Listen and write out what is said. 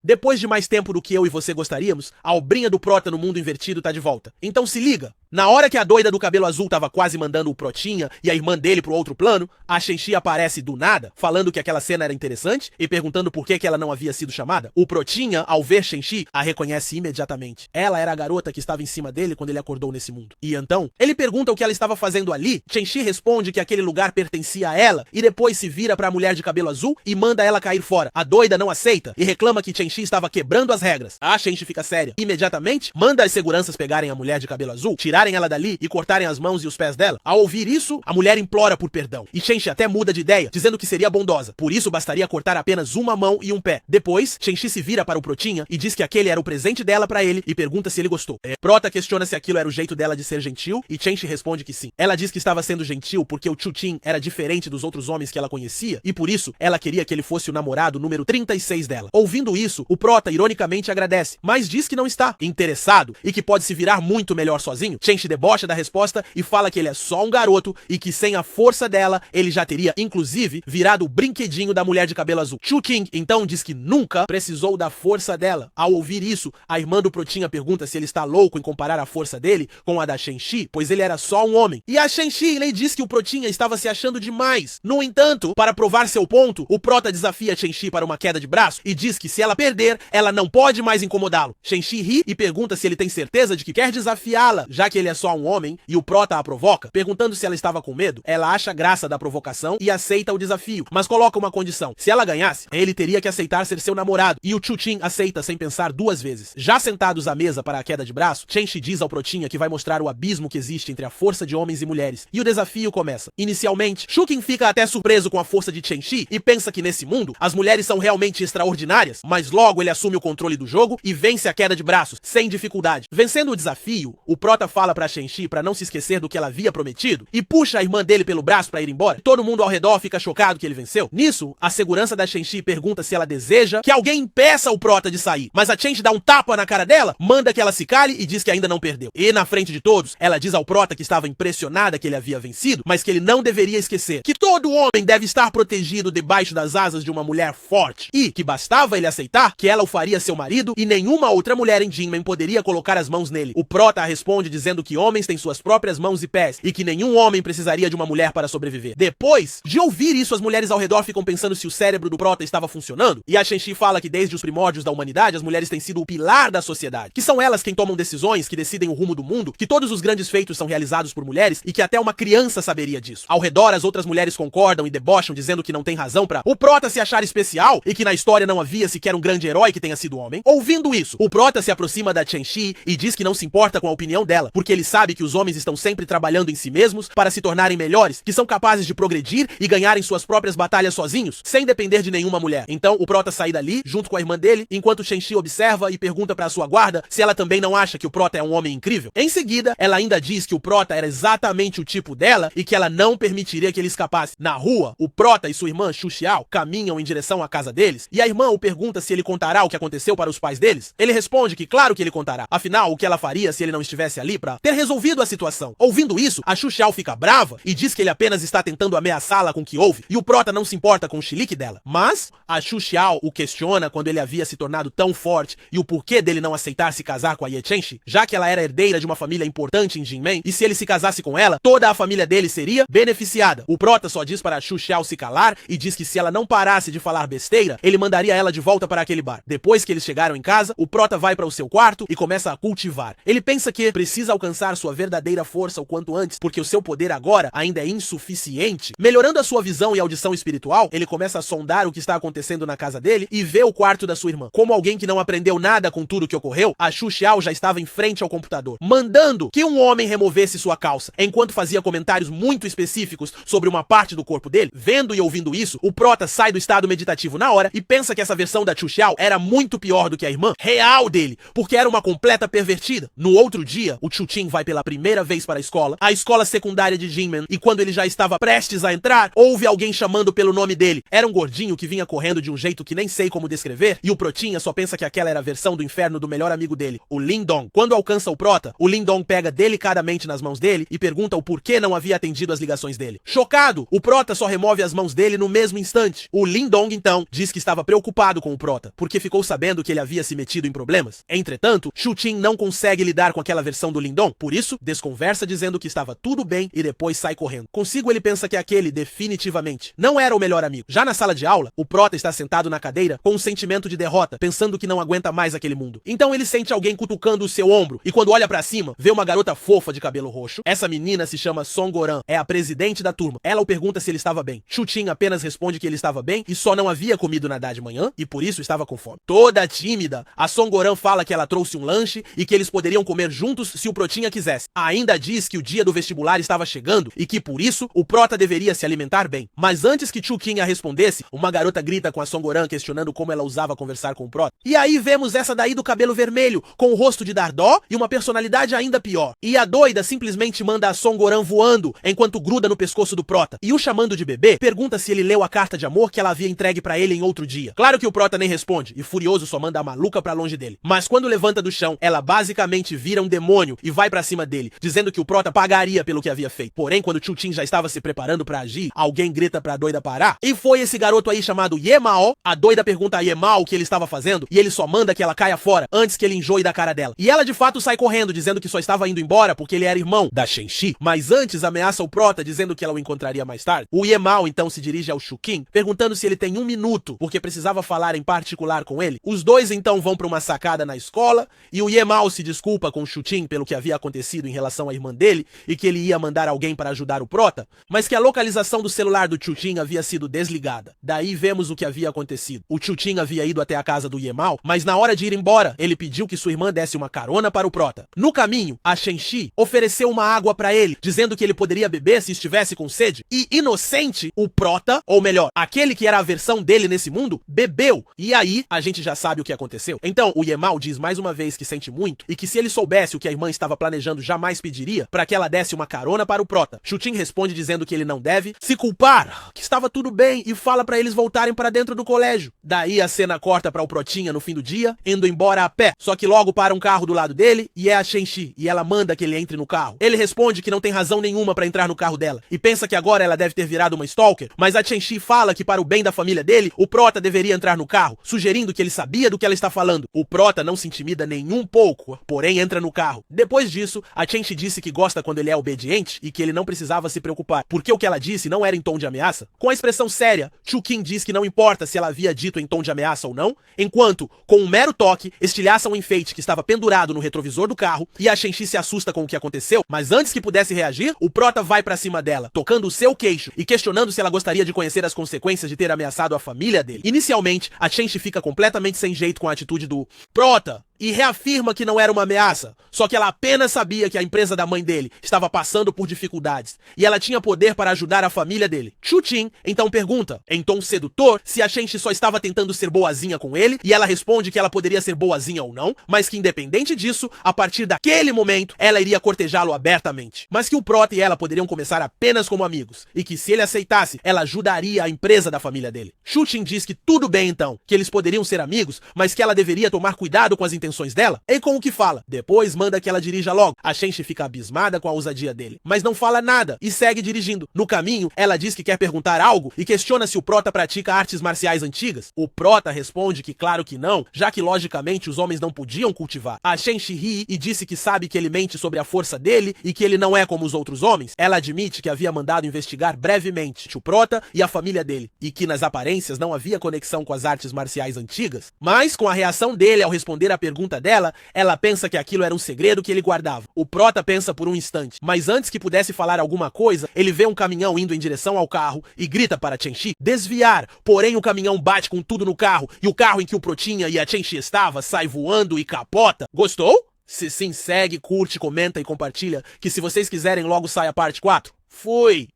Depois de mais tempo do que eu e você gostaríamos, a obrinha do Prota no mundo invertido tá de volta. Então se liga. Na hora que a doida do cabelo azul tava quase mandando o Protinha e a irmã dele pro outro plano, a Shenchi aparece do nada, falando que aquela cena era interessante e perguntando por que ela não havia sido chamada. O Protinha, ao ver Shenchi, a reconhece imediatamente. Ela era a garota que estava em cima dele quando ele acordou nesse mundo. E então, ele pergunta o que ela estava fazendo ali. Shenchi responde que aquele lugar pertencia a ela e depois se vira pra mulher de cabelo azul e manda ela cair fora. A doida não aceita e reclama que Shenchi estava quebrando as regras. A Shenchi fica séria. Imediatamente, manda as seguranças pegarem a mulher de cabelo azul, tirarem ela dali e cortarem as mãos e os pés dela. Ao ouvir isso, a mulher implora por perdão. E Shenchi até muda de ideia, dizendo que seria bondosa. Por isso, bastaria cortar apenas uma mão e um pé. Depois, Shenchi se vira para o Protinha e diz que aquele era o presente dela pra ele e pergunta se ele gostou. Prota questiona se aquilo era o jeito dela de ser gentil e Shenchi responde que sim. Ela diz que estava sendo gentil porque o Chutin era diferente dos outros homens que ela conhecia e por isso ela queria que ele fosse o namorado número 36 dela. Ouvindo isso, o Prota ironicamente agradece, mas diz que não está interessado e que pode se virar muito melhor sozinho. Shenchi debocha da resposta e fala que ele é só um garoto e que sem a força dela, ele já teria, inclusive, virado o brinquedinho da mulher de cabelo azul. Chutin, então, diz que nunca precisou da força dela. Ao ouvir isso, a irmã do Protinha pergunta se ele está louco em comparar a força dele com a da Shenchi, pois ele era só um homem. E a Shenchi lhe diz que o Protinha estava se achando demais. No entanto, para provar seu ponto, o Prota desafia a Shenchi para uma queda de braço e diz que se ela perder, ela não pode mais incomodá-lo. Shenchi ri e pergunta se ele tem certeza de que quer desafiá-la, já que ele é só um homem e o Prota a provoca. Perguntando se ela estava com medo, ela acha graça da provocação e aceita o desafio, mas coloca uma condição. Se ela ganhasse, ele teria que aceitar ser seu namorado, e o Chutin aceita sem pensar duas vezes. Já sentados à mesa para a queda de braço, Shenchi diz ao Protinha que vai mostrar o abismo que existe entre a força de homens e mulheres, e o desafio começa. Inicialmente, Shukin fica até surpreso com a força de Shenchi e pensa que nesse mundo, as mulheres são realmente extraordinárias, mas logo ele assume o controle do jogo e vence a queda de braços, sem dificuldade. Vencendo o desafio, o Prota fala pra Shenchi pra não se esquecer do que ela havia prometido e puxa a irmã dele pelo braço pra ir embora. Todo mundo ao redor fica chocado que ele venceu. Nisso, a segurança da Shenchi pergunta se ela deseja que alguém impeça o Prota de sair, mas a Shenchi dá um tapa na cara dela, manda que ela se cale e diz que ainda não perdeu. E na frente de todos, ela diz ao Prota que estava impressionada que ele havia vencido, mas que ele não deveria esquecer que todo homem deve estar protegido debaixo das asas de uma mulher forte e que bastava ele aceitar que ela o faria seu marido e nenhuma outra mulher em Jinmen poderia colocar as mãos nele. O Prota responde dizendo que homens têm suas próprias mãos e pés e que nenhum homem precisaria de uma mulher para sobreviver. Depois de ouvir isso, as mulheres ao redor ficam pensando se o cérebro do Prota estava funcionando e a Shenchi fala que desde os primórdios da humanidade as mulheres têm sido o pilar da sociedade, que são elas quem tomam decisões, que decidem o rumo do mundo, que todos os grandes feitos são realizados por mulheres e que até uma criança saberia disso. Ao redor, as outras mulheres concordam e debocham dizendo que não tem razão pra o Prota se achar especial e que na história não havia sequer um grande herói que tenha sido homem. Ouvindo isso, o Prota se aproxima da Shenchi e diz que não se importa com a opinião dela, porque ele sabe que os homens estão sempre trabalhando em si mesmos para se tornarem melhores, que são capazes de progredir e ganharem suas próprias batalhas sozinhos, sem depender de nenhuma mulher. Então o Prota sai dali, junto com a irmã dele, enquanto Shenchi observa e pergunta pra sua guarda se ela também não acha que o Prota é um homem incrível. Em seguida, ela ainda diz que o Prota era exatamente o tipo dela e que ela não permitiria que ele escapasse. Na rua, o Prota e sua irmã Xu Xiao caminham em direção à casa deles e a irmã o pergunta se ele contará o que aconteceu para os pais deles. Ele responde que claro que ele contará. Afinal, o que ela faria se ele não estivesse ali pra ter resolvido a situação? Ouvindo isso, a Xu Xiao fica brava e diz que ele apenas está tentando ameaçá-la com o que houve e o Prota não se importa com o chilique dela. Mas a Xu Xiao o questiona quando ele havia se tornado tão forte e o porquê dele não aceitar se casar com a Ye Chenxi, já que ela era herdeira de uma família importante em Jinmen e se ele se casasse com ela, toda a família dele seria beneficiada. O Prota só diz para a Xu Xiao se calar e diz que se ela não parasse de falar besteira, ele mandaria ela de volta para aquele bar. Depois que eles chegaram em casa, o Prota vai para o seu quarto e começa a cultivar. Ele pensa que precisa alcançar sua verdadeira força o quanto antes, porque o seu poder agora ainda é insuficiente. Melhorando a sua visão e audição espiritual, ele começa a sondar o que está acontecendo na casa dele e vê o quarto da sua irmã. Como alguém que não aprendeu nada com tudo que ocorreu, a Xu Xiao já estava em frente ao computador, mandando que um homem removesse sua calça, enquanto fazia comentários muito específicos sobre uma parte do corpo dele. Vendo e ouvindo isso, o Prota sai do estado meditativo na hora e pensa que essa versão da Xu Xiao era muito pior do que a irmã real dele, porque era uma completa pervertida. No outro dia, o Chu Chu-Chin vai pela primeira vez para a escola secundária de Jinmen, e quando ele já estava prestes a entrar, houve alguém chamando pelo nome dele. Era um gordinho que vinha correndo de um jeito que nem sei como descrever, e o Protinha só pensa que aquela era a versão do inferno do melhor amigo dele, o Lin-Dong. Quando alcança o Prota, o Lin-Dong pega delicadamente nas mãos dele e pergunta o porquê não havia atendido as ligações dele. Chocado, o Prota só remove as mãos dele no mesmo instante. O Lin-Dong, então, diz que estava preocupado com o Prota, porque ficou sabendo que ele havia se metido em problemas. Entretanto, Chu-Chin não consegue lidar com aquela versão do Lin-Dong, por isso, desconversa dizendo que estava tudo bem e depois sai correndo. Consigo ele pensa que aquele, definitivamente, não era o melhor amigo. Já na sala de aula, o Prota está sentado na cadeira com um sentimento de derrota, pensando que não aguenta mais aquele mundo. Então ele sente alguém cutucando o seu ombro, e quando olha pra cima, vê uma garota fofa de cabelo roxo. Essa menina se chama Song-Goran, é a presidente da turma. Ela o pergunta se ele estava bem. Chu-Chin apenas responde que ele estava bem e só não havia comido nada de manhã e por isso estava com fome. Toda tímida, a Song-Goran fala que ela trouxe um lanche e que eles poderiam comer juntos se o Protinha quisesse. Ainda diz que o dia do vestibular estava chegando e que por isso o Prota deveria se alimentar bem. Mas antes que Chu-Chin a respondesse, uma garota grita com a Song-Goran questionando como ela usava conversar com o Prota. E aí vemos essa daí do cabelo vermelho, com o rosto de Dardó e uma personalidade ainda pior. E a doida simplesmente manda a Song-Goran voando enquanto gruda no pescoço do Prota. E o chamando de bebê, pergunta se ele leu a carta de amor que ela havia entregue pra ele em outro dia. Claro que o Prota nem responde, e furioso só manda a maluca pra longe dele. Mas quando levanta do chão, ela basicamente vira um demônio e vai pra cima dele, dizendo que o Prota pagaria pelo que havia feito. Porém, quando Chu-Chin já estava se preparando pra agir, alguém grita pra doida parar. E foi esse garoto aí chamado Ye-Mao. A doida pergunta a Ye-Mao o que ele estava fazendo, e ele só manda que ela caia fora, antes que ele enjoe da cara dela. E ela de fato sai correndo, dizendo que só estava indo embora porque ele era irmão da Shen-Chi. Mas antes ameaça o Prota, dizendo que ela o encontraria mais tarde. O Ye-Mao então se dirige ao Chu-Chin, perguntando se ele tem 1 minuto, porque precisava falar em particular com ele. Os dois então vão pra uma sacada na escola, e o Ye-Mao se desculpa com o Chu-Chin pelo que havia acontecido em relação à irmã dele, e que ele ia mandar alguém para ajudar o Prota, mas que a localização do celular do Chu-Chin havia sido desligada. Daí vemos o que havia acontecido. O Chu-Chin havia ido até a casa do Ye-Mao, mas na hora de ir embora, ele pediu que sua irmã desse uma carona para o Prota. No caminho, a Shen-Chi ofereceu uma água para ele, dizendo que ele poderia beber se estivesse com sede, e inocente, o Prota, ou melhor, aquele que era a versão dele nesse mundo, bebeu. E aí, a gente já sabe o que aconteceu. Então, o Ye-Mao diz mais uma vez que sente muito, e que se ele soubesse o que a irmã estava planejando, jamais pediria para que ela desse uma carona para o Prota. Chu-Chin responde dizendo que ele não deve se culpar, que estava tudo bem, e fala para eles voltarem para dentro do colégio. Daí a cena corta para o Protinha no fim do dia, indo embora a pé. Só que logo para um carro do lado dele, e é a Shen-Chi, e ela manda que ele entre no carro. Ele responde que não tem razão nenhuma para entrar no carro dela, e pensa que agora ela deve ter virado uma stalker, mas a Shen-Chi fala que para o bem da família dele, o Prota deveria entrar no carro, sugerindo que ele sabia do que ela está falando. O Prota não se intimida nem um pouco, porém entra no carro. Depois disso, a Shen-Chi disse que gosta quando ele é obediente e que ele não precisava se preocupar, porque o que ela disse não era em tom de ameaça. Com a expressão séria, Chu-Chin diz que não importa se ela havia dito em tom de ameaça ou não, enquanto, com um mero toque, estilhaça um enfeite que estava pendurado no retrovisor do carro, e a Shen-Chi se assusta com o que aconteceu, mas antes que pudesse reagir, o Prota vai pra cima dela, tocando o seu queixo e questionando se ela gostaria de conhecer as consequências de ter ameaçado a família dele. Inicialmente, a Shen-Chi fica completamente sem jeito com a atitude do Prota e reafirma que não era uma ameaça, só que ela apenas sabia que a empresa da mãe dele estava passando por dificuldades e ela tinha poder para ajudar a família dele. Chu-Chin então pergunta, em tom sedutor, se a Shen-Chi só estava tentando ser boazinha com ele, e ela responde que ela poderia ser boazinha ou não, mas que independente disso, a partir daquele momento, ela iria cortejá-lo abertamente. Mas que o Prota e ela poderiam começar apenas como amigos, e que se ele aceitasse, ela ajudaria a empresa da família dele. Chu-Chin diz que tudo bem então, que eles poderiam ser amigos, mas que ela deveria tomar cuidado com as intenções dela, e com o que fala. Depois manda que ela dirija logo. A Shen-Chi fica abismada com a ousadia dele, mas não fala nada e segue dirigindo. No caminho, ela diz que quer perguntar algo e questiona se o Prota pratica artes marciais antigas. O Prota responde que claro que não, já que logicamente os homens não podiam cultivar. A Shen-Chi ri e disse que sabe que ele mente sobre a força dele e que ele não é como os outros homens. Ela admite que havia mandado investigar brevemente o Prota e a família dele, e que nas aparências não havia conexão com as artes marciais antigas, mas com a reação dele ao responder a pergunta dela, ela pensa que aquilo era um segredo que ele guardava. O Prota pensa por um instante, mas antes que pudesse falar alguma coisa, ele vê um caminhão indo em direção ao carro e grita para a Shen-Chi desviar, porém o caminhão bate com tudo no carro, e o carro em que o Protinha e a Shen-Chi estava sai voando e capota. Gostou? Se sim, segue, curte, comenta e compartilha, que se vocês quiserem logo sai a parte 4. Fui!